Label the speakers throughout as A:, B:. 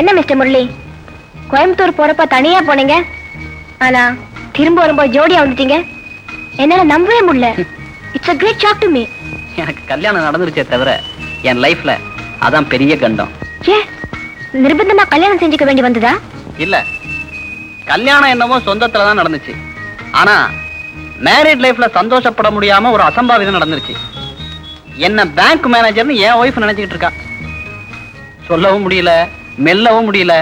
A: என்ன மிஸ்டர் முரளி, கோயம்புத்தூர் போறப்ப தனியா போனீங்க, ஆனா திரும்ப வரும்போது ஜோடியா வந்துட்டீங்க. என்னால நம்பவே முடியல. It's a great shock to me.
B: எனக்கு கல்யாணம் நடந்துருச்சே தவிர என் லைஃப்ல அதான் பெரிய கண்டம்.
A: ஏ, நிர்பந்தமா கல்யாணம் செஞ்சுக்க வேண்டி வந்ததா?
B: இல்ல, கல்யாணம் என்னமோ சொந்தத்துல தான் நடந்துச்சு. ஆனா மேரிட் லைஃப்ல சந்தோஷப்பட முடியாம ஒரு அசம்பாவிதம் நடந்துருச்சு. என்ன பேங்க் மேனேஜர்னு என் ஒய்ஃப் நினைச்சுக்கிட்டு இருக்கா. சொல்லவும் முடியல, மெல்லவும் முடியல.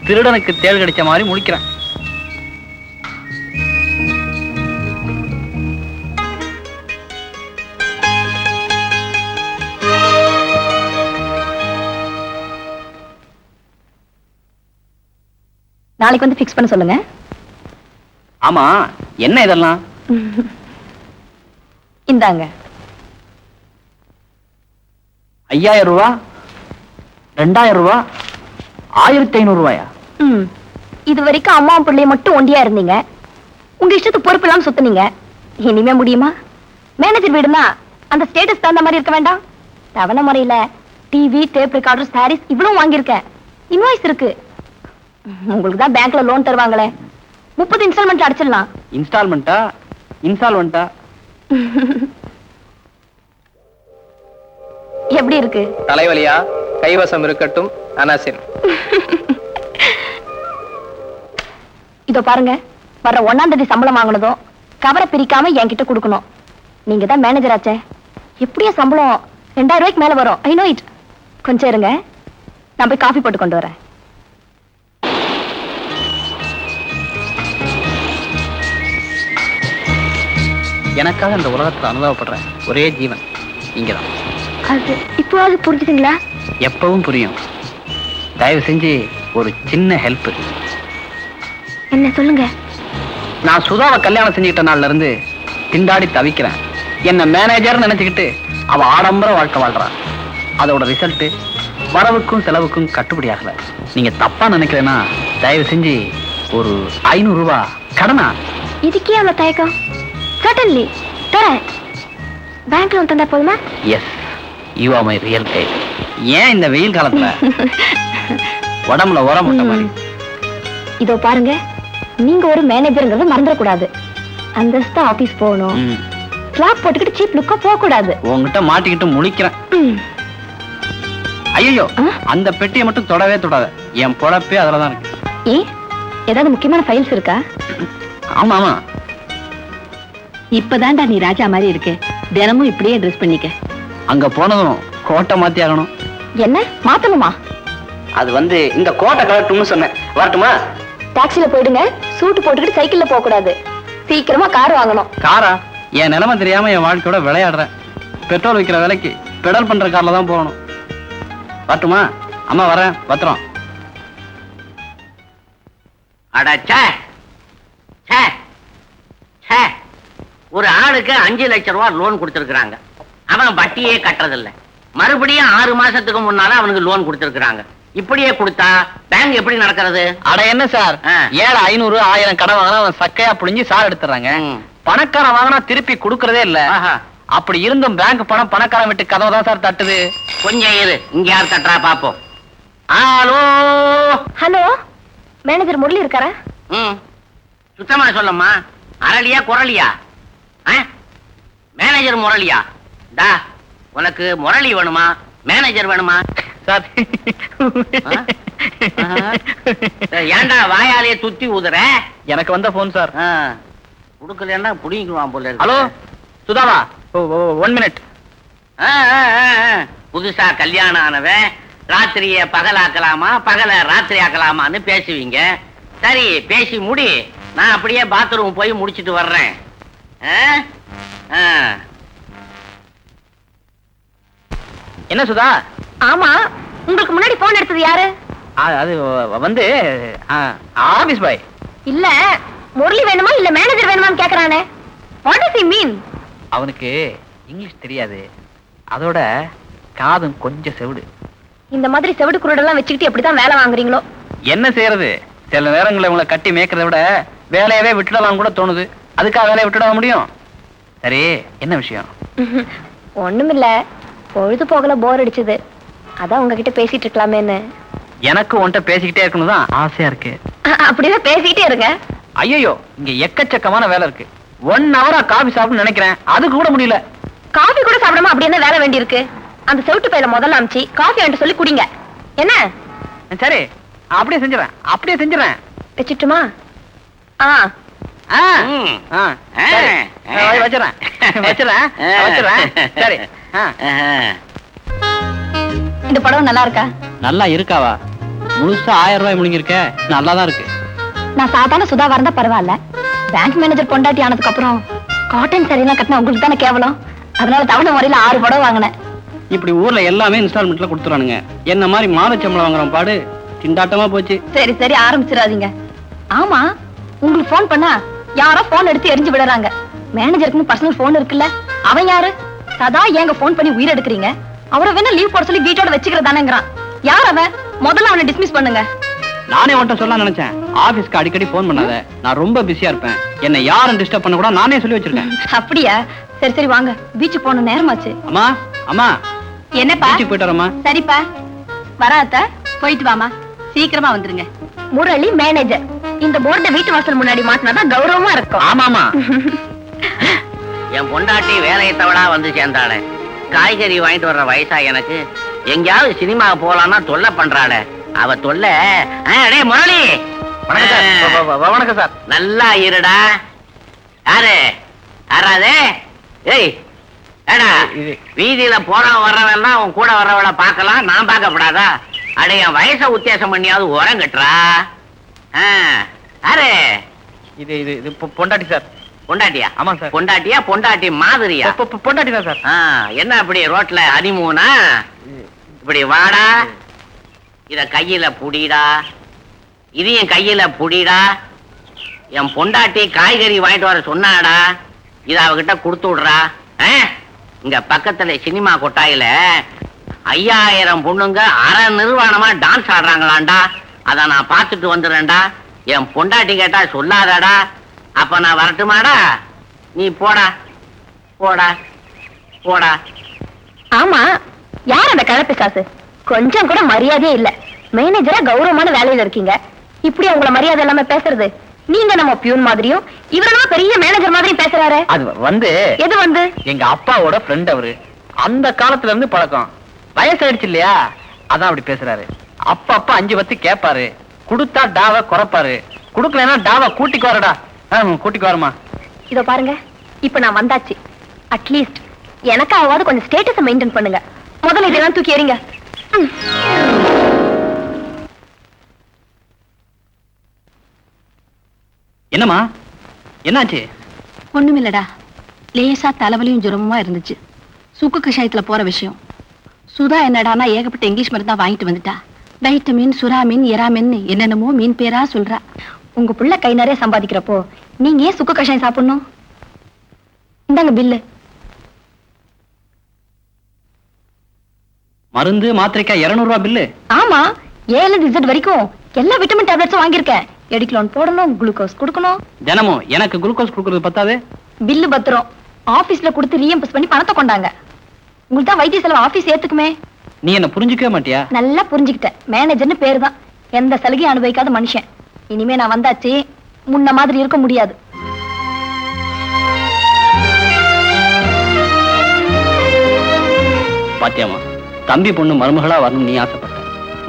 B: திருடனுக்கு தேள் கடிச்ச மாதிரி முழிக்கிறேன்.
A: நாளைக்கு வந்து ஃபிக்ஸ் பண்ண சொல்லுங்க.
B: ஆமா, என்ன இதெல்லாம்?
A: இந்தாங்க.
B: 5000 ரூபா, 2000 ரூபா, 1500 ரூபாயா?
A: இது வரைக்கும் அம்மா பிள்ளைய மட்டும் ஒண்டியா இருந்தீங்க. உங்க இஷ்டத்துக்கு பொறுப்பு இல்லாம சுத்துனீங்க. இனிமே முடியுமா? மேனேஜர் வீடுனா அந்த ஸ்டேட்டஸ் தகுந்த மாதிரி இருக்க வேண்டாம். தவணை முறையில டிவி, டேப் ரெக்கார்டர், சாரீஸ் இவ்வளவு வாங்கியிருக்கேன். இன்வாய்ஸ் இருக்கு. உங்களுக்கு தான் பேங்க்ல லோன் தருவாங்களே, 30 இன்ஸ்டால்மெண்ட் அடிச்சிடலாம்.
B: இன்ஸ்டால்மெண்டா? இன்ஸ்டால்மெண்டா?
A: எப்படி இருக்கு?
C: தலைவலியா? கைவசம் இருக்கட்டும். அனாசின்.
A: இதோ பாருங்க, வர்ற 1ஆம் தேதி சம்பளம் வாங்கினதும் கவரை பிரிக்காம என்கிட்ட கொடுக்கணும். நீங்க தான் மேனேஜர் ஆச்சே. எப்படியா சம்பளம் 2000 ரூபாய்க்கு மேல வரும். I know it. கொஞ்சம் இருங்க, நான் போய் காஃபி போட்டு கொண்டு வரேன்.
B: எனக்காக இந்த உலகத்துல அனுபவப்படுறேன் ஒரே ஜீவன் நீங்கதான்.
A: அது இப்போது புரிஞ்சுதுங்களா?
B: எப்பவும் புரியும். தயவு செஞ்சு ஒரு சின்ன ஹெல்ப்.
A: என்ன சொல்லுங்க?
B: நான் சுதாவை கல்யாணம் செஞ்சுக்கிட்ட நாள்ல இருந்து திண்டாடி தவிக்கிறேன். என்ன மேனேஜர் நினைச்சுக்கிட்டு அவ ஆடம்பர வாழ்க்கை வாழ்றான். அதோட ரிசல்ட் வரவுக்கும் செலவுக்கும் கட்டுப்படி ஆகல. நீங்க தப்பா நினைக்கிறேன்னா தயவு செஞ்சு ஒரு 500 ரூபாய் கடனா.
A: இதுக்கே அவ்வளவு தயக்கம்? சட்டன்லி தரேன். பேங்க்ல வந்து தந்தா போதுமா?
B: Yes, you are my real guide. ஏன் இந்த வெயில் காலத்துல உடம்புல உரம் முட்ட மாதிரி?
A: இதோ பாருங்க, நீங்க ஒரு மேனேஜர்ங்கிறத மறந்துடக்கூடாது. அந்தஸ்தா ஆபீஸ் போகணும். ஸ்லாப் போட்டுக்கிட்டு சீப் லுக்கா போக கூடாது.
B: உங்ககிட்ட மாட்டிக்கிட்டு முழிக்கிறேன். ஐயோ, அந்த பெட்டியை மட்டும் தொடவே தொடாத. என் பொழப்பே அதுலதான் இருக்கு.
A: ஏ, ஏதாவது முக்கியமான ஃபைல்ஸ் இருக்கா?
B: ஆமா ஆமா.
A: இப்பதான்டா நீ ராஜா மாதிரி இருக்கு. தினமும் இப்படியே ட்ரெஸ் பண்ணிக்க.
B: அங்க போனதும் கோட்டை மாத்தி ஆகணும்.
A: என்ன மாத்தணுமா?
B: அது வந்து இந்த கோட்டை கலட்டும்னு சொன்னேன். வரட்டுமா?
A: டாக்ஸில போயிடுங்க. சூட்டு போட்டுக்கிட்டு சைக்கிள்ல போக கூடாது. சீக்கிரமா கார் வாங்கணும்.
B: காரா? என் நிலைமை தெரியாம என் வாழ்க்கையோட விளையாடுறேன். பெட்ரோல் விற்கிற விலைக்கு பெடல் பண்ற கார்ல தான் போகணும். வரட்டுமா? அம்மா வரேன், பத்திரம்.
D: அடச்சே, ஒரு ஆளுக்கு 5 லட்சம் ரூபாய் லோன் கொடுத்திருக்காங்க. அவன் வட்டியே கட்டுறதில்ல. மறுபடியும் 6 மாசத்துக்கு முன்னால அவனுக்கு லோன் கொடுத்திருக்காங்க. இப்படியே கொடுத்தா பேங்க் எப்படி நடக்கிறது?
B: அட என்ன சார், 7 500 1000 கடன் வாங்கினா அவன் சக்கையா புழிஞ்சு சார் எடுத்துறாங்க. பணக்காரன் வாங்கினா திருப்பி கொடுக்கறதே இல்ல. அப்படி இருந்தும் பேங்க் பணம் பணக்காரன் விட்டு கதவை தான் சார் தட்டுது.
D: கொஞ்சம் இரு, இங்க யார் தட்டுறா பாப்போம். ஹலோ
A: ஹலோ, மேனேஜர் முரளி இருக்காரா?
D: சுத்தமா சொல்லம்மா. அரளியா குரலியா? மேனேஜர் முரளியா? டா, உனக்கு முரளி வேணுமா மேனேஜர் வேணுமா?
B: சார்
D: ஏண்டா வாயாலேயே துத்தி ஊதுற?
B: எனக்கு வந்த போன் சார்.
D: குடுக்கலன்னா புடிங்குவான் போல இருக்கு.
B: ஹலோ சுதாவா, 1 மினிட்.
D: புதுசா கல்யாணம் ஆனவன் ராத்திரிய பகலாக்கலாமா பகல ராத்திரி ஆக்கலாமான்னு பேசுவீங்க. சரி, பேசி முடி. நான் அப்படியே பாத்ரூம் போய் முடிச்சிட்டு வர்றேன்.
B: என்ன சுதா?
A: ஆமா, உங்களுக்கு முன்னாடி போன் எடுத்தது யாரு?
B: அது வந்து ஆபீஸ் பாய்.
A: இல்ல, முரளி வேணுமா இல்ல மேனேஜர் வேணுமான்னு கேக்குறானே. வாட் டஸ் ஹி மீன்?
B: அவனுக்கு இங்கிலீஷ் தெரியாது. அதோட காதும் கொஞ்சம் செவிடு.
A: இந்த மாதிரி செவிடு குருடெல்லாம் வச்சுக்கிட்டு எப்படிதான் வேலை வாங்குறீங்களோ?
B: என்ன செய்யறது? சில நேரங்களில் உங்களை கட்டி மேய்க்கிறத விட வேலையவே விட்டுடலாம் கூட தோணுது. அதுக்காக வேலையை விட்டுட முடியும்? சரி, என்ன விஷயம்?
A: ஒண்ணுமில்ல, பொழுது போகல, போர் அடிச்சது. அதான் உங்ககிட்ட பேசிட்டு இருக்கலாமேன்னு.
B: எனக்கு உன்கிட்ட பேசிக்கிட்டே இருக்கணும் தான் ஆசையா இருக்கு.
A: அப்படிதான் பேசிக்கிட்டே இருங்க.
B: ஐயோ, இங்க எக்கச்சக்கமான வேலை இருக்கு. 1 ஹவரா காபி சாப்பிடணும்னு நினைக்கிறேன், அது கூட முடியல.
A: காபி கூட சாப்பிடாம அப்படி என்ன வேலை வேண்டி இருக்கு? அந்த செவுட்டு பையில முதல்ல அமிச்சு காஃபி வாங்கிட்டு சொல்லி குடிங்க. என்ன?
B: சரி, அப்படியே செஞ்சுறேன்.
A: வச்சுட்டுமா? ஆ
B: ஆ,
D: ம்.
B: ஆ, சரி. வச்சிடுறேன். சரி.
A: இந்த படம் நல்லா இருக்கா?
B: நல்லா இருக்காவா? முழுசா 1000 ரூபாய் முழுங்கிருக்க, நல்லாதான் இருக்கு.
A: நான் சாதாரண சுதாவா இருந்தா பரவாயில்ல. பேங்க் மேனேஜர் பொண்டாட்டி ஆனதுக்கு அப்புறம் காட்டன் சாரியெல்லாம் கட்டினா உங்களுக்கு தானே கேவலம். அதனால தவணை முறையில 6 படம் வாங்கினேன்.
B: இப்படி ஊர்ல எல்லாமே இன்ஸ்டால்மெண்ட்ல கொடுத்துறானுங்க. என்ன மாதிரி மாத சம்பளம் வாங்குற பாடு திண்டாட்டமா போச்சு.
A: சரி சரி, ஆரம்பிச்சிடாதீங்க. ஆமா, உங்களுக்கு போன் பண்ணா யாரோ போன் எடுத்து எரிஞ்சு விடுறாங்க. மேனேஜருக்கு பர்சனல் போன் இருக்குல்ல, அவன் யாரு? சதா ஏங்க போன் பண்ணி உயிர் எடுக்கிறீங்க? அவரை வேணா லீவ் போட சொல்லி வீட்டோட வச்சுக்கிறதானேங்கிறான். யார் அவன்? முதல்ல அவனை டிஸ்மிஸ் பண்ணுங்க.
B: நானே உன்கிட்ட சொல்ல நினைச்சேன், ஆபீஸ்க்கு அடிக்கடி போன் பண்ணாத, நான் ரொம்ப பிஸியா இருப்பேன், என்ன யாரும் டிஸ்டர்ப் பண்ண கூட நானே சொல்லி வச்சிருக்கேன்.
A: அப்படியா? சரி சரி, வாங்க, பீச்சுக்கு போன நேரமாச்சு.
B: அம்மா அம்மா,
A: என்னப்பா?
B: பீச்சுக்கு போயிட்டு வரமா?
A: சரிப்பா, வராத்த போயிட்டு வாமா, சீக்கிரமா வந்துருங்க. முரளி மேனேஜர். இந்த போர்டை வீட்டு வாசல் முன்னாடி மாட்டினாதான் கௌரவமா இருக்கும்.
B: ஆமாமா.
D: என் பொண்டாட்டி வேலையை தவடா வந்து சேர்ந்தாளே, காய்கறி வாங்கிட்டு வர்ற வயசா எனக்கு. எங்கேயாவது சினிமா போலான்னா தொல்லை பண்றாளே, அவ தொல்லை. டேய் முரளி.
B: வணக்கம் சார்.
D: நல்லா இருடா. யாரு? யாராது? ஏய், ஏடா, வீதியில போறவன் வர்றவன் தான் உன் கூட வர்றவளை பார்க்கலாம், நான் பார்க்கப்படாதா? அட, என் வயசை உத்தேசம் பண்ணியாவது உரம் கட்டுறா. யாரு?
B: இது பொண்டாட்டி சார்.
D: பொண்டாட்டியா?
B: ஆமா சார்.
D: பொண்டாட்டியா? பொண்டாட்டி மாதிரியா?
B: பொண்டாட்டி தான் சார்.
D: என்ன அப்படி ரோட்ல ஹனிமூனா? இப்படி வாடா, இத கையில புடிடா, இதையும் கையில புடிடா. என் பொண்டாட்டி காய்கறி வாங்கிட்டு வர சொன்னாடா, இத அவகிட்ட கொடுத்து விடுறா. இங்க பக்கத்துல சினிமா கொட்டாயில 5000 பொண்ணுங்க அரை நிர்வாணமா டான்ஸ் ஆடுறாங்களாண்டா. அத நான் பார்த்துட்டு வந்துடுறேன்டா. என் பொண்டாட்டி கேட்டா சொல்லாதடா. அப்ப நான் வரட்டுமாடா? நீ போடா போடா போடா.
A: ஆமா, யார் அந்த கலப்பு காசு? கொஞ்சம் கூட மரியாதையே இல்ல. மேனேஜரா கௌரவமான வேலையில இருக்கீங்க, இப்படி உங்களை மரியாதை இல்லாம பேசுறது? நீங்க நம்ம பியூன் மாதிரியும் இவரெல்லாம் பெரிய மேனேஜர் மாதிரியும் பேசுறாரு.
B: அது வந்து
A: எது வந்து?
B: எங்க அப்பாவோட ஃப்ரெண்ட் அவரு. அந்த காலத்துல இருந்து பழக்கம். வயசாயிடுச்சு இல்லையா, அதான் அப்படி பேசுறாரு. அப்பா 5 பத்து கேட்பாரு, கொடுத்தா டாவ குறைப்பாரு, குடுக்கலன்னா டாவ கூட்டிக்கு வரடா. கூட்டிக்கு வரமா?
A: இதோ பாருங்க, இப்ப நான் வந்தாச்சு. அட்லீஸ்ட் எனக்காவது கொஞ்சம் ஸ்டேட்டஸை மெயின்டைன் பண்ணுங்க. முதல்ல இதெல்லாம் தூக்கி எறிங்க.
B: என்னம்மா, என்னாச்சு?
E: ஒண்ணுமில்லடா, லேசா தலைவலியும் ஜுரமுமா இருந்துச்சு. சுக்கு கஷாயத்துல போற விஷயம். சுதா என்னடானா ஏகப்பட்ட இங்கிலீஷ் மருந்து தான் வாங்கிட்டு வந்துட்டா. வைட்டமின், சுறா மீன், எறா மீன், என்னென்னமோ மீன் பேரா சொல்றா.
A: உங்க புள்ள கை நிறைய சம்பாதிக்கிறப்போ நீங்க ஏன் சுக்கு கஷாயம் சாப்பிடணும்? இந்தாங்க பில்லு.
B: மருந்து மாத்திரைக்கா 200 ரூபாய் பில்லு?
A: ஆமா, ஏல Z வரைக்கும் எல்லா விட்டமின் டேப்லெட்ஸும் வாங்கியிருக்கேன். எடிக்லோன் போடணும், குளுக்கோஸ் கொடுக்கணும்.
B: தினமும் எனக்கு குளுக்கோஸ் கொடுக்கறது பத்தாது.
A: பில்லு பத்திரம் ஆபீஸ்ல கொடுத்து ரீஎம்பஸ் பண்ணி பணத்தை கொண்டாங்க. உங்களுக்கு தான் வைத்திய செலவு ஆபீஸ் ஏத்துக்குமே.
B: நீ என்ன புரிஞ்சுக்கவே மாட்டியா?
A: நல்லா புரிஞ்சுக்கிட்டேன். மேனேஜர்னு பேரு தான், எந்த சலுகையும் அனுபவிக்காத மனுஷன். இனிமே நான் வந்தாச்சு, முன்ன மாதிரி இருக்க முடியாது.
B: பாத்தியாமா, தம்பி பொண்ணு மருமகளா வரணும் நீ ஆசைப்பட்ட,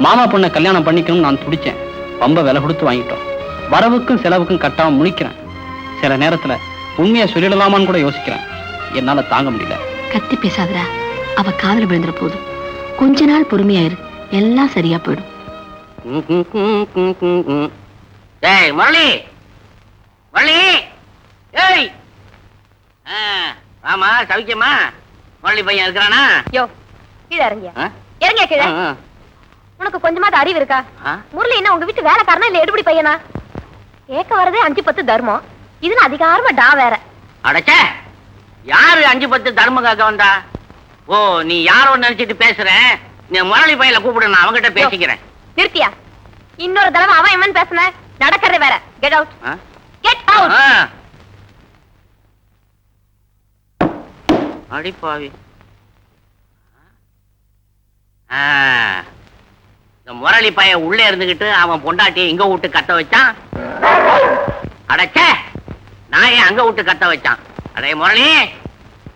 B: மாமா பொண்ணை கல்யாணம் பண்ணிக்கணும் நான் துடிச்சேன். ரொம்ப விலை கொடுத்து வாங்கிட்டோம். வரவுக்கும் செலவுக்கும் கட்டாம முழிக்கிறேன். சில நேரத்துல உண்மையை சொல்லிடலாமான்னு கூட யோசிக்கிறேன். என்னால தாங்க முடியல.
E: கத்தி பேசாதடா, அவ காதுல விழுந்துற போதும். கொஞ்ச நாள் பொறுமையாயிரு, எல்லாம் சரியா போயிடும்.
D: ஏய் முரளி, முரளி, ஏய், ஆமா சவிக்கமா? முரளி பையன் இருக்கிறானா?
A: யோ, கீழே இறங்கியா? இறங்கியா கீழே? உனக்கு கொஞ்சமாவது அறிவு இருக்கா? முரளி என்ன உங்க வீட்டு வேலைக்காரனா இல்ல எடுபடி பையனா? கேட்க வரதே 5-10 தர்மம், இதுல அதிகாரமா டா வேற.
D: அடச்சே, யாரு 5-10 தர்மம் காக்க வந்தா? ஓ, நீ யாரோ நினைச்சிட்டு பேசுற. நீ முரளி பையல கூப்பிடு, நான் அவங்கிட்ட பேசிக்கிறேன்.
A: நிறுத்தியா? இன்னொரு தடவை அவன் இவன் பேசுன நடக்கிறது வேற. Get out, get out.
D: அடிப்பாவி. இந்த முரளி பையன் உள்ளே இருந்துகிட்டு அவன் பொண்டாட்டியை இங்க விட்டு கத்த வச்சான். அடச்சே, நான் ஏன் அங்க விட்டு கத்த வச்சான்? அடே முரளி,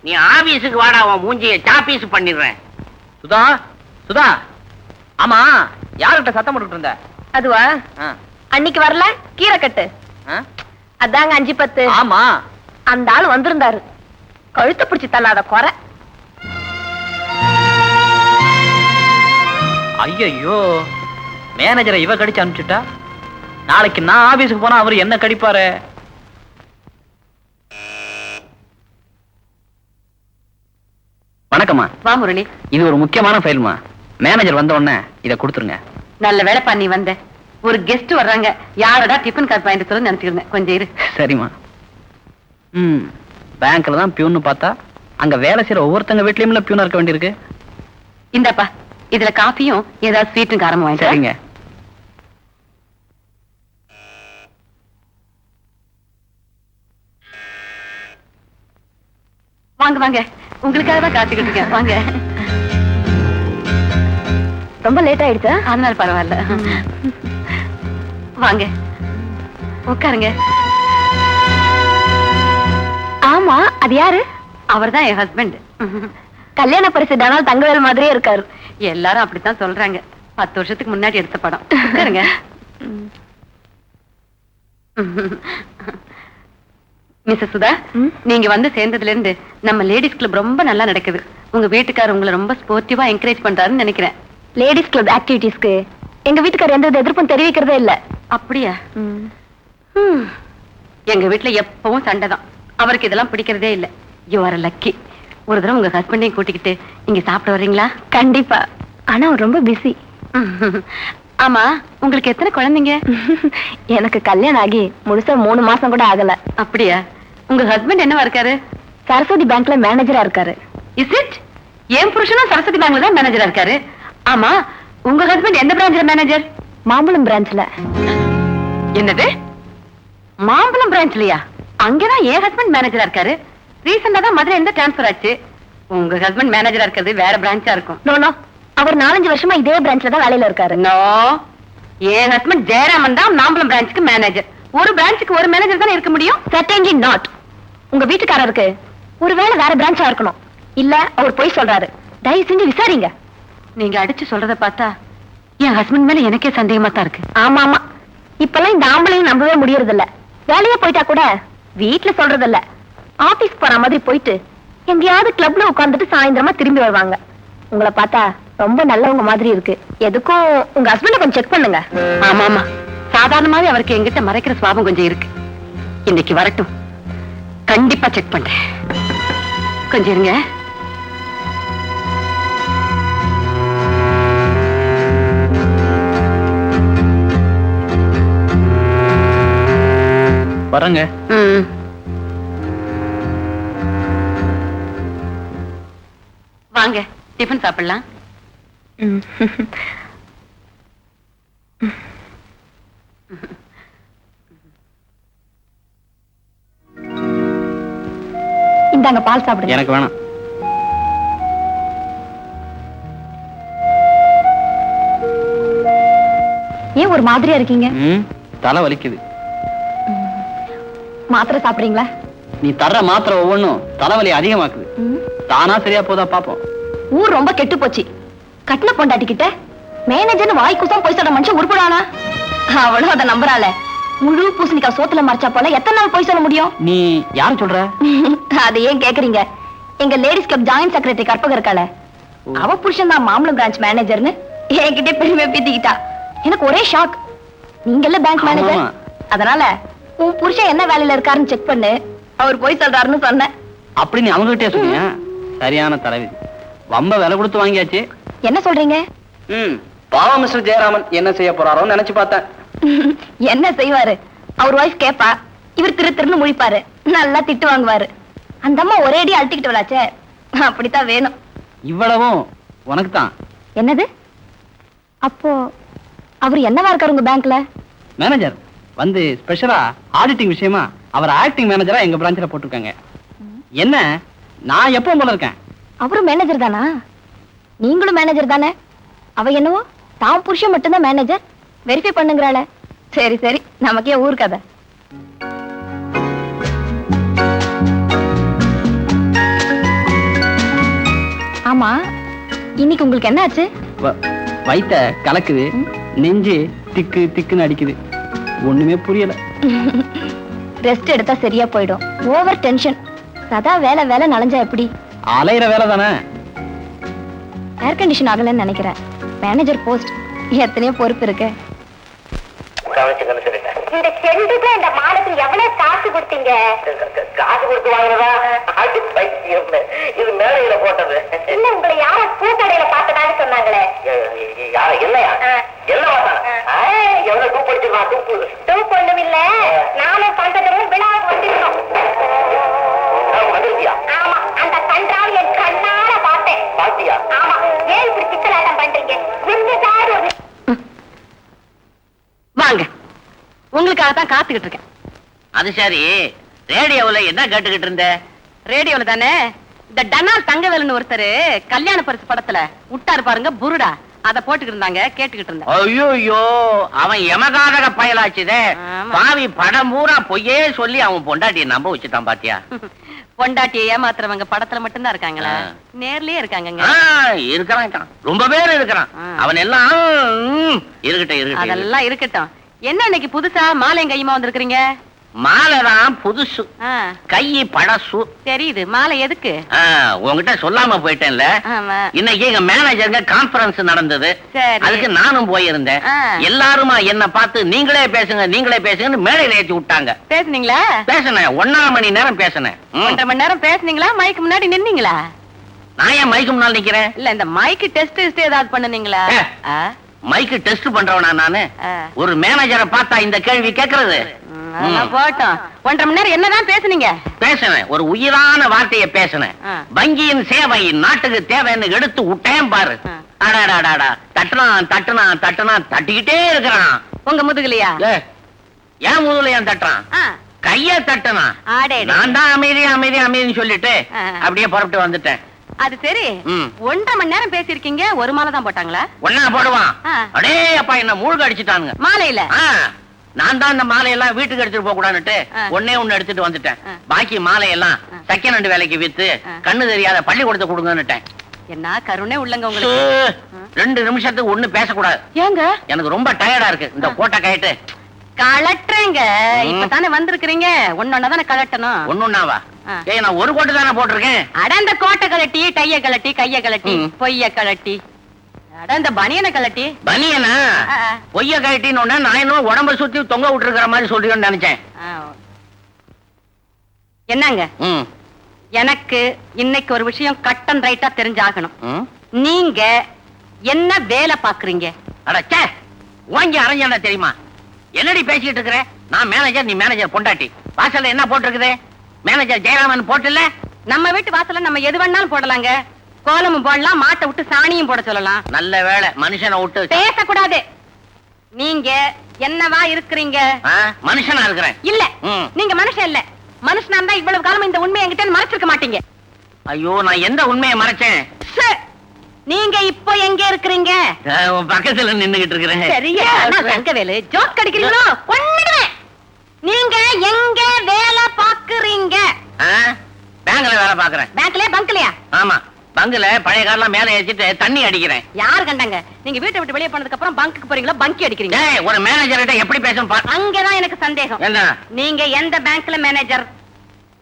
D: நீ ஆபீஸுக்கு வாடா, அவன் மூஞ்சிய சாப்பீஸ் பண்ணிடுறேன்.
B: சுதா, சுதா, ஆமா யார்கிட்ட சத்தம் போட்டுட்டு இருந்த?
A: அதுவா,
B: ஆ,
A: அன்னைக்கு வரல கீரை கட்டு,
B: ஆ?
A: அதாங்க 5-10.
B: ஆமா,
A: அந்த ஆள் வந்திருந்தாரு, கழுத்தை பிடிச்சி தள்ளாத குறை.
B: ஐயோ, மேனேஜரை இவ கடிச்சு அனுப்பிச்சுட்டா, நாளைக்கு நான் ஆபீஸுக்கு போனா அவரு என்ன கடிப்பாரு? வணக்கம்மா.
E: வா முரளி.
B: இது ஒரு முக்கியமான ஃபைல்மா. மேனேஜர் வந்த உடனே இதை கொடுத்துருங்க.
E: நல்ல வேலை பண்ணி வந்த. ஒரு கெஸ்ட் வர்றாங்க, யாரடா டிஃபன் கார்டு வாங்கிட்டு சொல்ல நினைச்சிருந்தேன். கொஞ்சம் இரு.
B: சரிம்மா. பேங்க்ல தான் பியூன்னு பார்த்தா அங்க வேலை செய்யற ஒவ்வொருத்தங்க வீட்லயும் பியூனா இருக்க வேண்டியிருக்கு.
E: இந்தப்பா, இதுல காஃபியும் ஏதாவது ஸ்வீட்டும் காரமும் வாங்கிட்டு வா.
B: சரிங்க.
E: வாங்க வாங்க, உங்களுக்காக தான் காத்துக்கிட்டு இருக்கேன். வாங்க.
A: ரொம்ப லேட் ஆயிடுச்சா?
E: அதனால பரவாயில்ல. வாங்க உட்காருங்க.
A: ஆமா, அது யாரு?
E: அவர்தான் என் ஹஸ்பண்ட்.
A: கல்யாண பரிசு டனால் தங்கவேல் மாதிரியே இருக்காரு.
E: எல்லாரும் அப்படித்தான் சொல்றாங்க. 10 வருஷத்துக்கு முன்னாடி எடுத்த படம். உட்காருங்க. மிஸ்ஸஸ் சுதா, நீங்க வந்து சேர்ந்ததுல இருந்து நம்ம லேடிஸ் கிளப் ரொம்ப நல்லா நடக்குது. உங்க வீட்டுக்காரர் உங்களை ரொம்ப ஸ்போர்ட்டிவா என்கரேஜ் பண்றாருன்னு நினைக்கிறேன்.
A: லேடிஸ் கிளப் ஆக்டிவிட்டீஸ்க்கு எங்க வீட்டுக்காரர் எந்த எதிர்ப்பும் தெரிவிக்கிறதே இல்ல.
E: அப்படியா? எங்க வீட்டுல எப்பவும் சண்டை தான். அவருக்கு இதெல்லாம் பிடிக்கிறதே இல்ல. You are lucky. ஒரு தடவை உங்க ஹஸ்பண்டையும் கூட்டிக்கிட்டு இங்க சாப்பிட வர்றீங்களா?
A: கண்டிப்பா. ஆனா அவர் ரொம்ப பிஸி.
E: ஆமா, உங்களுக்கு எத்தனை குழந்தைங்க?
A: எனக்கு கல்யாணம் ஆகி முழுசா 3 மாசம் கூட ஆகல.
E: அப்படியா? உங்க ஹஸ்பண்ட் என்னவா இருக்காரு?
A: சரஸ்வதி பேங்க்ல மேனேஜரா இருக்காரு.
E: Is it? என் புருஷனும் சரஸ்வதி பேங்க்ல தான் மேனேஜரா இருக்காரு. ஆமா, உங்க ஹஸ்பண்ட் எந்த பிரான்ச்ல மேனேஜர்?
A: மாம்பழம் பிரான்ச்ல.
E: என்னது, மாம்பழம் பிரான்ச்லயா? அங்கதான் என் ஹஸ்பண்ட் மேனேஜரா இருக்காரு. ரீசெண்டா தான் மதுரை இருந்து டிரான்ஸ்பர் ஆச்சு. உங்க ஹஸ்பண்ட் மேனேஜரா இருக்கிறது வேற பிரான்ச்சா இருக்கும்.
A: நோ நோ, அவர் 4-5 வருஷமா இதே பிரான்ச்ல தான் வேலையில இருக்காரு.
E: நோ, என் ஹஸ்பண்ட் ஜெயராமன் தான் மாம்பழம் பிரான்ச்சுக்கு மேனேஜர். ஒரு பிரான்ச்சுக்கு ஒரு மேனேஜர் தானே இருக்க முடியும்.
A: Certainly not. உங்க வீட்டுக்காரருக்கு ஒருவேளை வேற பிரான்ச்சா இருக்கணும். இல்ல அவர் போய் சொல்றாரு. தயவு செஞ்சு விசாரிங்க.
E: நீங்க அடிச்சு சொல்றத பார்த்தா என் ஹஸ்பண்ட் மேல எனக்கே சந்தேகமா தான் இருக்கு.
A: ஆமா ஆமா, இப்பெல்லாம் இந்த ஆம்பளையும் நம்பவே முடியறது இல்ல. வேலையா போயிட்டா கூட வீட்டுல சொல்றது இல்ல, ஆபீஸ் போற மாதிரி போயிட்டு எங்கேயாவது கிளப்ல உட்கார்ந்துட்டு சாயந்தரமா திரும்பி வருவாங்க. உங்களை பார்த்தா ரொம்ப நல்லவங்க மாதிரி இருக்கு. எதுக்கும் உங்க ஹஸ்பண்ட கொஞ்சம் செக் பண்ணுங்க.
E: ஆமா ஆமா, சாதாரணமாவே அவருக்கு எங்கிட்ட மறைக்கிற சுவாபம் கொஞ்சம் இருக்கு. இன்னைக்கு வரட்டும், கண்டிப்பா செக் பண்றேன். கொஞ்சம் இருங்க.
B: வரங்க.
E: வாங்க, டிஃபன் சாப்பிடலாம்.
A: இந்தாங்க பால் சாப்பிடுங்க.
B: எனக்கு வேணாம்.
A: ஏன் ஒரு மாதிரியா இருக்கீங்க?
B: தலை வலிக்குது.
A: மாத்திரை சாப்பிடுறீங்களா?
B: நீ தர்ற மாத்திரை ஒவ்வொன்றும் தலைவலி அதிகமாக்குது. தானா சரியா போதா பாப்போம்.
A: ஊர் ரொம்ப கெட்டு போச்சு. கட்டின பொண்டாட்டிக்கிட்ட மேனேஜர்னு வாய் குசம் போய் சொல்ற மனுஷன் உருப்படானா? அவளும் அதை நம்புறாள. முழு பூசணிக்காய் சோத்துல மறைச்சா போல எத்தனை நாள் போய் சொல்ல முடியும்?
B: நீ யாரு சொல்ற?
A: அது ஏன் கேக்குறீங்க? எங்க லேடிஸ் கிளப் ஜாயின்ட் செக்ரட்டரி கற்பக இருக்காள, அவ புருஷன் தான் மாம்பழம் பிரான்ச் மேனேஜர்னு என்கிட்ட பெருமையா பேத்திக்கிட்டா. எனக்கு ஒரே ஷாக். நீங்கல்ல பேங்க் மேனேஜர், அதனால உன் புருஷன் என்ன வேலையில இருக்காருன்னு செக் பண்ணு, அவர் போய் சொல்றாருன்னு சொன்னேன்.
B: அப்படி நீ அவங்க கிட்டே சொன்னியா? சரியான தலைவி. வம்ப விலை கொடுத்து வாங்கியாச்சு.
A: என்ன சொல்றீங்க?
B: பாவம் மிஸ்டர் ஜெயராமன் என்ன செய்ய போறாரோன்னு நினைச்சு பார்த்தேன்.
A: என்ன செய்வாரு? அவர் வாய்ஸ் கேப்பா, இவர் திரு திருன்னு முழிப்பாரு, நல்லா திட்டு வாங்குவாரு. அந்த அம்மா ஒரேடி அழட்டிக்கிட்டு விளாச்சே, அப்படித்தான் வேணும்.
B: இவ்வளவும் உனக்கு தான்.
A: என்னது? அப்போ அவர் என்னவா இருக்காரு உங்க பேங்க்ல?
B: மேனேஜர் வந்து ஸ்பெஷலா ஆடிட்டிங் விஷயமா அவர் ஆக்டிங் மேனேஜரா எங்க பிரான்ச்ல போட்டிருக்காங்க. என்ன, நான் எப்பவும் போல இருக்கேன்.
A: அவரும் மேனேஜர் தானா? நீங்களும் மேனேஜர் தானே? அவ என்னவோ தான் புருஷன் மட்டும்தான் மேனேஜர் வெரிஃபை பண்ணுங்கறாள. சரி சரி, நமக்கே ஊர் கதை. ஆமா, இன்னைக்கு உங்களுக்கு என்ன ஆச்சு?
B: வயித்த கலக்குது, நெஞ்சு திக்கு திக்குன்னு அடிக்குது, ஒண்ணுமே புரியல.
A: ரெஸ்ட் எடுத்தா சரியா போயிடும். Over tension. சதா வேலை வேலை நலஞ்சா எப்படி?
B: அலையிற வேலை தானே.
A: ஏர் கண்டிஷன் ஆகலன்னு நினைக்கிறேன். மேனேஜர் போஸ்ட் எத்தனையோ பொறுப்பு இருக்கு.
F: இந்த செண்டுக்கு இந்த மாலத்துக்கு எவ்வளவு காசு கொடுத்தீங்க?
D: காசு கொடுத்து வாங்குறதா? இது மேலையில போட்டது.
F: இல்ல, உங்களை யாரோ பூக்கடையில பார்த்ததான்னு சொன்னாங்களே.
D: என்னையா என்ன எவ்வளவு டூ படிச்சிருக்கான்?
F: டூப் ஒண்ணும் இல்ல, நானும் பண்றதும் விழாவுக்கு வந்திருக்கோம்.
D: வந்திருக்கியா?
F: ஆமா, அந்த கன்றாவை என் கண்ணால பார்த்தேன்.
D: பாத்தியா?
F: ஆமா, ஏன் இப்படி சிக்கலாட்டம் பண்றீங்க? என்னதான் ஒரு
E: வாங்க, உங்களுக்காக தான் காத்துக்கிட்டு இருக்கேன்.
D: அது சரி, ரேடியோவுல என்ன கேட்டுக்கிட்டு இருந்த?
E: ரேடியோல தானே இந்த டனால் தங்கவேலுன்னு ஒருத்தர் கல்யாண பரிசு படத்துல விட்டாரு பாருங்க, புருடா, அத போட்டுக்கிட்டு இருந்தாங்க, கேட்டுக்கிட்டு இருந்தேன்.
D: ஐயோ, அவன் எமகாதக பயலாச்சுதே.
E: ஆமா.
D: பாவி படம் பூரா பொய்யே சொல்லி அவன் பொண்டாட்டியை நம்ப வச்சுட்டான் பாத்தியா?
E: பொண்டாட்டியை ஏமாத்துறவங்க படத்துல மட்டும்தான் இருக்காங்களா? நேர்லயே இருக்காங்கங்க.
D: இருக்கிறான், ரொம்ப பேர் இருக்கிறான். அவன் எல்லாம் இருக்கட்டும்.
E: அதெல்லாம் இருக்கட்டும். என்ன இன்னைக்கு புதுசா மாலை கையுமா வந்திருக்கீங்க?
D: மாலைதான் புதுசு,
E: ஆ,
D: கை பழசு.
E: தெரியுது. மாலை எதுக்கு?
D: உங்ககிட்ட சொல்லாம போயிட்டேன்ல.
E: ஆமா.
D: இன்னைக்கு எங்க மேனேஜருங்க கான்பரன்ஸ் நடந்தது.
E: சரி.
D: அதுக்கு நானும் போயிருந்தேன்.
E: ஆ.
D: எல்லாருமா என்ன பார்த்து நீங்களே பேசுங்கன்னு மேடையில ஏற்றி விட்டாங்க.
E: பேசுனீங்களா?
D: பேசினேன், 1.5 மணி நேரம் பேசினேன்.
E: 1.5 மணி நேரம் பேசுனீங்களா? மைக்கு முன்னாடி நின்னீங்களா?
D: நான் ஏன் மைக்கு முன்னால் நிக்கிறேன்?
E: இல்ல, இந்த மைக்கு டெஸ்ட் ஏதாவது பண்ணுனீங்களா?
D: ஏ. மைக்கு டெஸ்ட் பண்றவனா நானு?
E: ஆ.
D: ஒரு மேனேஜரை பார்த்தா இந்த கேள்வி கேட்கறது?
E: அதெல்லாம் போட்டோம். 1.5 மணி நேரம் என்னதான் பேசுனீங்க?
D: பேசினேன், ஒரு உயிரான வார்த்தையை பேசினேன்.
E: ஆ.
D: வங்கியின் சேவை நாட்டுக்கு தேவைன்னு எடுத்து விட்டேன் பாரு.
E: ஆ.
D: அடாடாடாடா, தட்டுனா தட்டிக்கிட்டே இருக்கிறான்.
E: உங்க முதுகுலையா?
D: ஏன் முதல்ல ஏன் தட்டுறான்?
E: ஆ.
D: கைய தட்டுனா.
E: ஆடேடே.
D: நான் தான் அமைதின்னு சொல்லிட்டு
E: ஆ.
D: அப்படியே புறப்பட்டு வந்துட்டேன்.
E: அது சரி.
D: ம்.
E: 1.5 மணி நேரம் பேசிருக்கீங்க, ஒரு மாலை தான் போட்டாங்களா?
D: ஒன்னா போடுவான்.
E: ஆ.
D: அடே அப்பா, என்ன மூழ்க அடிச்சுட்டானுங்க.
E: மாலையில?
D: ஆ, நான் தான் இந்த மாலையெல்லாம் வீட்டுக்கு எடுத்துட்டு போக கூடாதுன்னுட்டு
E: ஆ.
D: ஒண்ணு எடுத்துட்டு வந்துட்டேன்.
E: ஆ.
D: பாக்கி மாலையெல்லாம்
E: ஆ.
D: செகண்ட் ஹேண்ட் வேலைக்கு வித்து
E: ஆ.
D: கண்ணு தெரியாத பள்ளிக்கூடத்தை கொடுங்கன்னுட்டேன்.
E: என்ன கருணை உள்ளங்க உங்களுக்கு.
D: 2 நிமிஷத்துக்கு ஒண்ணு பேசக்கூடாது.
E: ஏங்க?
D: எனக்கு ரொம்ப டயர்டா இருக்கு. இந்த கோட்டை கயிட்டு
E: கலட்டுறேங்க.
D: ம்.
E: இப்பதானே வந்திருக்கிறீங்க, ஒன்னொன்னதானே கலட்டணும்.
D: ஒண்ணுன்னாவா?
E: ஆ.
D: ஏய், நான் ஒரு கோட்டு தானே போட்டிருக்கேன்.
E: அட, இந்த கோட்டை கலட்டி, டைய கலட்டி, கைய கலட்டி,
D: ம்.
E: பொய்ய கலட்டி, அட இந்த பனியனை கலட்டி.
D: பனியனா?
E: ஆ, ஆ.
D: பொய்ய கயிட்டின்னு ஒண்ணு நான் இன்னும் உடம்ப சுத்தி தொங்க விட்டுருக்கிற மாதிரி சொல்றீங்கன்னு நினைச்சேன்.
E: ஆ. என்னங்க,
D: ம்.
E: எனக்கு இன்னைக்கு ஒரு விஷயம் கட் அண்ட் ரைட்டா தெரிஞ்சாகணும்.
D: ம்.
E: நீங்க என்ன வேலை பாக்குறீங்க?
D: அட சே, வாங்கி அரைஞ்சா தெரியுமா? என்னடி பேசிக்கிட்டு இருக்கிற? நான் மேனேஜர், நீ மேனேஜர் பொண்டாட்டி. வாசல்ல என்ன போட்டிருக்குது? மேனேஜர் ஜெயராமன் போட்டுல.
E: நம்ம வீட்டு வாசல்ல நம்ம எது வேணாலும் போடலாங்க. கோலமும் போடலாம், மாட்டை விட்டு சாணியும் போட சொல்லலாம்.
D: நல்ல வேளை மனுஷனை விட்டு.
E: பேசக்கூடாது. நீங்க என்னவா இருக்கிறீங்க?
D: ஆ, மனுஷனா இருக்கிறேன்.
E: இல்ல,
D: ம்.
E: நீங்க மனுஷன் இல்ல. மனுஷனா இருந்தா இவ்வளவு காலம் இந்த உண்மையை என்கிட்ட மறைச்சிருக்க மாட்டீங்க.
D: ஐயோ, நான் எந்த உண்மையை மறைச்சேன்?
E: சே, நீங்க இப்போ எங்க இருக்கிறீங்க?
D: உன் பக்கத்துல நின்னுகிட்டு இருக்கிறேன்.
E: சரியா? தங்கவேலு ஜோக் அடிக்கிறீங்களோ? கொன்னுடுவேன். நீங்க எங்க வேலை பாக்குறீங்க?
D: பேங்க்ல வேலை பாக்குறேன்.
E: பேங்க்லயா பங்க்லயா?
D: ஆமா, பங்குல பழைய காரெல்லாம் மேல ஏற்றிட்டு தண்ணி அடிக்கிறேன்.
E: யார் கண்டாங்க? நீங்க வீட்டை விட்டு வெளியே போனதுக்கு அப்புறம் பங்குக்கு போறீங்களா, பங்கி அடிக்கிறீங்க?
D: ஏய், ஒரு மேனேஜர்கிட்ட எப்படி பேசணும் பாரு.
E: அங்கதான் எனக்கு சந்தேகம்.
D: என்ன?
E: நீங்க எந்த பேங்க்ல மேனேஜர்?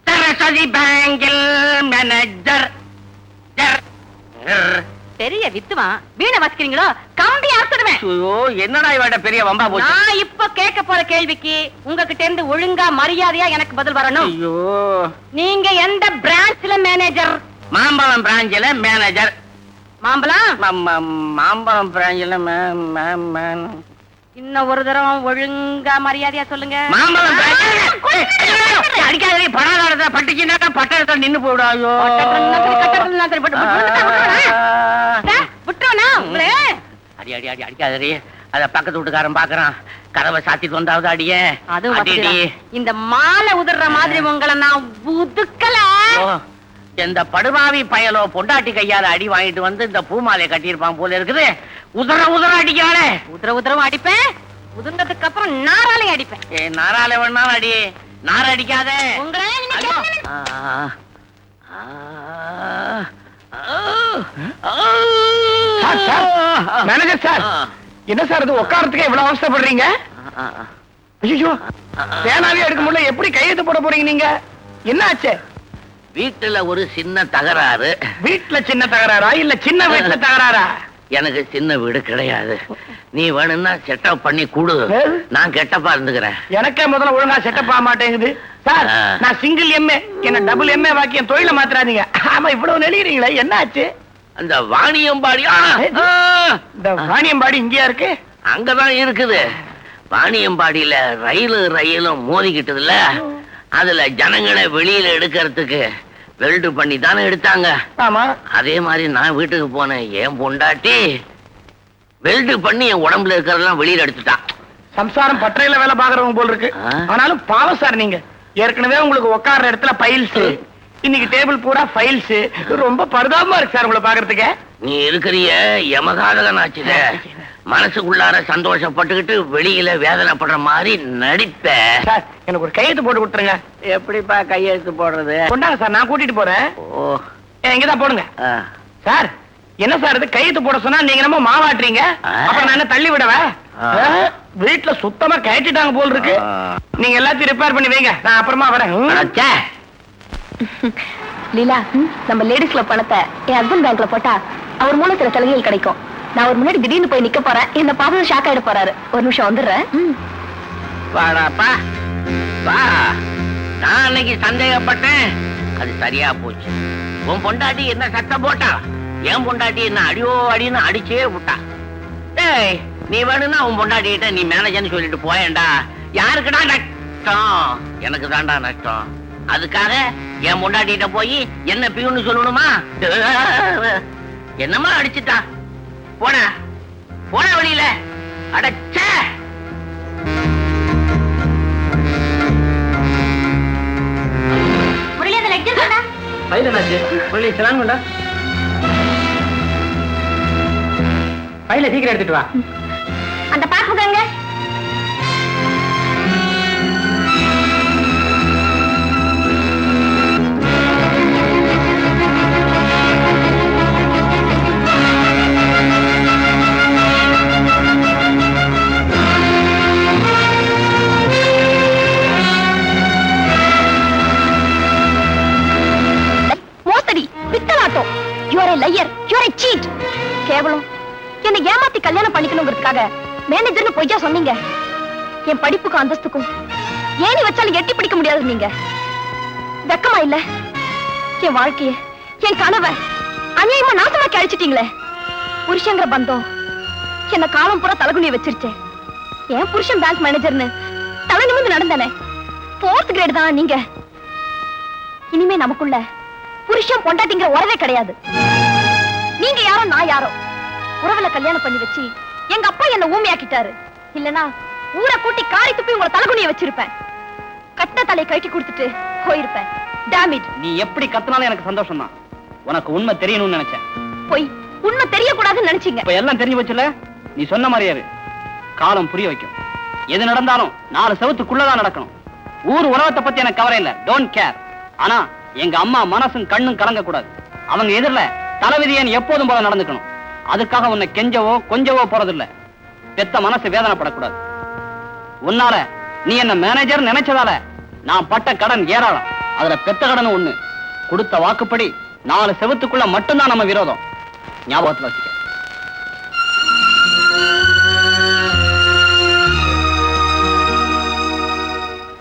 D: சரஸ்வதி பேங்கில் மேனேஜர்.
E: பெரிய வித்துவான். வீணை வச்சுக்கிறீங்களோ? கம்பி அறுத்துடுவேன்.
D: ஐயோ, என்னடா இவட பெரிய வம்பா போச்சு.
E: நான் இப்ப கேட்க போற கேள்விக்கு உங்ககிட்ட இருந்து ஒழுங்கா மரியாதையா எனக்கு பதில் வரணும்.
D: ஐயோ,
E: நீங்க எந்த பிரான்ச்ல மேனேஜர்?
D: மாம்பழம் பிராஞ்சில மேனேஜர்.
E: மாம்பழம்?
D: மாம்பழம் பிராஞ்சில
E: இன்னும் ஒரு தடவை ஒழுங்கா மரியாதையா சொல்லுங்க.
D: மாம்பழம் அடிக்காதே, படாத பட்டுச்சுன்னா பட்டத்தை நின்னு போயிடும். ஐயோ, அடி அடி அடி அடிக்காதே. அத பக்கத்து வீட்டுக்காரன் பாக்குறான். கதவை சாத்திட்டு வந்தாவது அடியே.
E: அதுவும்
D: அடி, அடி.
E: இந்த மாலை உதிர்ற மாதிரி உங்களை நான் உதுக்கல.
D: ஓ, எந்த படுபாவி பயலோ பொண்டாட்டி கையால அடி வாங்கிட்டு வந்து இந்த பூமாலையை கட்டியிருப்பான் போல இருக்குது. உதற உதற அடிக்காளே.
A: உத்தரவும் அடிப்பேன், உதிர்ந்ததுக்கு அப்புறம் நாராலையும் அடிப்பேன்.
D: ஏ நாரால வேணாலும் அடி, நார அடிக்காத.
A: உங்களை இன்னைக்கு
D: ஐயோ.
A: என்ன-
C: சார், சார், மேனேஜர் சார், என்ன சார் இது உட்காரத்துக்கு இவ்வளவு அவசரப்படுறீங்க? ஐயோ, பேனாவே எடுக்க முடியல, எப்படி கையெழுத்து போட போறீங்க நீங்க? என்ன ஆச்சு?
D: வீட்டுல ஒரு சின்ன தகராறு.
C: வீட்டுல சின்ன தகராறா இல்ல சின்ன வீட்டுல தகராறா?
D: எனக்கு சின்ன வீடு கிடையாது. நீ வேணும்னா செட்டப் பண்ணி கொடு, நான் கெட்டப்பா இருந்துக்கிறேன்.
C: எனக்கே முதல்ல ஒழுங்கா செட்டப் ஆக மாட்டேங்குது சார். நான் சிங்கிள் எம்ஏ, என்ன டபுள் எம்ஏ வாக்கி என் தொழில மாத்திராதீங்க. ஆமா, இவ்வளவு நெளிகிறீங்களே, என்ன ஆச்சு?
D: அந்த வாணியம்பாடி
C: இந்த வாணியம்பாடி இங்கேயா இருக்கு?
D: அங்கதான் இருக்குது. வாணியம்பாடியில ரயிலும் மோதிக்கிட்டதுல அதுல ஜனங்களை வெளியில எடுக்கிறதுக்கு வெல்டு பண்ணி தானே எடுத்தாங்க.
C: ஆமா.
D: அதே மாதிரி நான் வீட்டுக்கு போனேன். என் பொண்டாட்டி வெல்டு பண்ணி என் உடம்புல இருக்கிறதெல்லாம் வெளியில எடுத்துட்டான்.
C: சம்சாரம் பட்டறையில வேலை பாக்குறவங்க போல் இருக்கு. ஆனாலும் பாவம் சார், நீங்க ஏற்கனவே உங்களுக்கு உட்கார்ற இடத்துல பைல்ஸ், இன்னைக்கு டேபிள் பூரா ஃபைல்ஸ். ரொம்ப பரிதாபமா இருக்கு சார் உங்களை பாக்குறதுக்கு.
D: நீ இருக்கிறிய யமகாதகனாச்சுல, மனசுக்குள்ளார சந்தோஷப்பட்டுக்கிட்டு வெளியில வேதனைப்படுற மாதிரி நடிப்ப.
C: சார், எனக்கு ஒரு கையெழுத்து போட்டு கொடுத்துருங்க.
D: எப்படிப்பா கையெழுத்து போடுறது?
C: கொண்டாங்க சார், நான் கூட்டிட்டு போறேன்.
D: ஓ,
C: இங்கதான் போடுங்க. சார், என்ன சார் இது கையெழுத்து போட சொன்னா நீங்க நம்ம மாவாட்டுறீங்க? அப்புறம் நான் என்ன தள்ளி விடவா? வீட்டுல சுத்தமா கயட்டிட்டாங்க போல் இருக்கு. நீங்க எல்லாத்தையும் ரிப்பேர் பண்ணி வைங்க, நான் அப்புறமா வரேன்.
A: லீலா, நம்ம லேடிஸ் கிளப் பணத்தை என் ஹஸ்பண்ட் பேங்க்ல போட்டா அவர் மூலம் சில சலுகைகள் கிடைக்கும். நான் ஒரு முன்னாடி திடீர்னு போய் நிக்க போறேன். என்ன பார்த்து ஷாக் ஆயிட போறாரு. ஒரு நிமிஷம் வந்துடுறேன்.
D: வாடாப்பா வா. நான் அன்னைக்கு சந்தேகப்பட்டேன், அது சரியா போச்சு. உன் பொண்டாட்டி என்ன சத்தம் போட்டா, என் பொண்டாட்டி என்ன அடியோ அடின்னு அடிச்சே விட்டா. டேய், நீ வேணும்னா உன் பொண்டாட்டிகிட்ட நீ மேனேஜர்னு சொல்லிட்டு போயேன்டா. யாருக்குடா நஷ்டம்? எனக்கு தான்டா நஷ்டம். அதுக்காக என் பொண்டாட்டிகிட்ட போய் என்ன பியூன்னு சொல்லணுமா? என்னமா அடிச்சுட்டா? போன போன வழியில அடைச்ச.
A: முரளி, அந்த லெட்டர் கொண்டா.
C: ஃபைல் என்னாச்சு? முரளி, சலான் கொண்டா. ஃபைலை சீக்கிரம் எடுத்துட்டு வா.
A: அந்த பாஸ்புக் எங்க? மோசடி, பித்தலாட்டம். You are a liar. You are a cheat. கேவலம். என்னை ஏமாத்தி கல்யாணம் பண்ணிக்கணுங்கிறதுக்காக மேனேஜர்னு பொய்யா சொன்னீங்க. என் படிப்புக்கும் அந்தஸ்துக்கும் ஏணி வச்சாலும் எட்டி பிடிக்க முடியாது. நீங்க வெக்கமா இல்ல? என் வாழ்க்கைய, என் கனவை அநியாயமா நாசமாக்கி அழிச்சிட்டீங்களே. புருஷங்கிற பந்தம் என்ன காலம் பூரா தலகுனிய வச்சிருச்சேன். என் புருஷன் பேங்க் மேனேஜர்னு தலை நிமிர்ந்து நடந்தானே, 4th கிரேட் தான் நீங்க. இனிமே நமக்குள்ள புருஷன் பொண்டாட்டிங்கிற உறவே கிடையாது. நீங்க யாரோ, நான் யாரோ. உறவுல கல்யாணம் பண்ணி வச்சு எங்க அப்பா என்ன ஊமையாக்கிட்டாரு. இல்லனா ஊரை கூட்டி காரி துப்பி உங்களை தலகுனிய வச்சிருப்பேன். கட்ட தலை கட்டி கொடுத்துட்டு போயிருப்பேன். Damn it.
B: நீ எப்படி கத்துனாலும் எனக்கு சந்தோஷம் தான். உனக்கு உண்மை தெரியணும்னு நினைச்சேன்.
A: போய் உண்மை தெரியக்கூடாதுன்னு நினைச்சீங்க.
B: இப்ப எல்லாம் தெரிஞ்சு வச்சுல. நீ சொன்ன மாதிரியாரு காலம் புரிய வைக்கும். எது நடந்தாலும் 4 செவத்துக்குள்ளதான் நடக்கணும். ஊர் உலகத்தை பத்தி எனக்கு கவலை இல்ல, டோன்ட் கேர். ஆனா எங்க அம்மா மனசும் கண்ணும் கலங்க கூடாது. அவங்க எதிரில தலைவிதியன் எப்போதும் போல நடந்துக்கணும். அதுக்காக உன்னை கெஞ்சவோ கொஞ்சவோ போறதில்ல. பெத்த மனசு வேதனைப்படக்கூடாது. உன்னால நீ என்ன மேனேஜர் நினைச்சதால நான் பட்ட கடன் ஏராளம். அதுல பெத்த கடன் ஒண்ணு. கொடுத்த வாக்குப்படி 4 செவத்துக்குள்ள மட்டும்தான் நம்ம விரோதம். ஞாபகத்துல வச்சுக்க.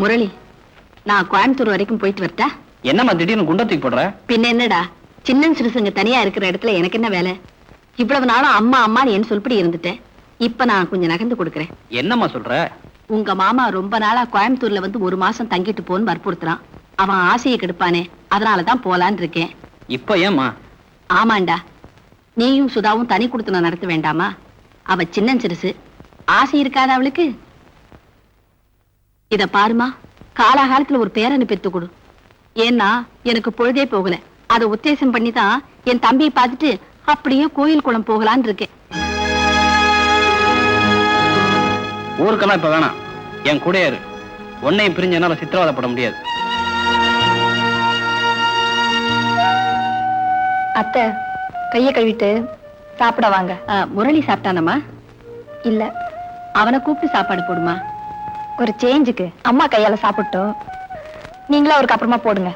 E: முரளி, நான் கோயம்புத்தூர் வரைக்கும் போயிட்டு வரட்டா?
B: என்னம்மா திடீர்னு குண்டத்துக்கு போடுற?
E: பின்ன என்னடா, சின்ன சிறுசுங்க தனியா இருக்கிற இடத்துல எனக்கு என்ன வேலை? இவ்வளவு நாளும் அம்மா அம்மான்னு என் சொல்படி இருந்துட்டேன். இப்ப நான் கொஞ்சம் நகர்ந்து கொடுக்கறேன்.
B: என்னம்மா சொல்ற?
E: உங்க மாமா ரொம்ப நாளா கோயம்புத்தூர்ல வந்து 1 மாசம் தங்கிட்டு போன்னு வற்புறுத்துறான். அவன் ஆசையை கெடுப்பானே, அதனாலதான் போலான்னு இருக்கேன்.
B: இப்ப ஏம்மா?
E: ஆமாண்டா, நீயும் சுதாவும் தனி கொடுத்து நடத்த வேண்டாமா? அவ சின்ன சிறுசு, ஆசை இருக்காத அவளுக்கு? இத பாருமா, காலாகாலத்துல ஒரு பேரனை பெத்து கொடு. ஏன்னா எனக்கு பொழுதே போகல. அதை உத்தேசம் பண்ணி தான் என் தம்பியை பார்த்துட்டு அப்படியே கோயில் குளம் போகலான்னு இருக்கேன்.
B: ஊருக்கெல்லாம் இப்ப வேணாம், என் கூட இரு. உன்னையும் பிரிஞ்ச என்னால சித்திரவதைப்பட முடியாது.
A: அத்தை கையை கழுவிட்டு சாப்பிட வாங்க.
E: முரளி சாப்பிட்டானம்மா?
A: இல்ல,
E: அவனை கூப்பிட்டு சாப்பாடு போடுமா.
A: ஒரு சேஞ்சுக்கு அம்மா கையால சாப்பிட்டோம், நீங்களா அவருக்கு அப்புறமா போடுங்க.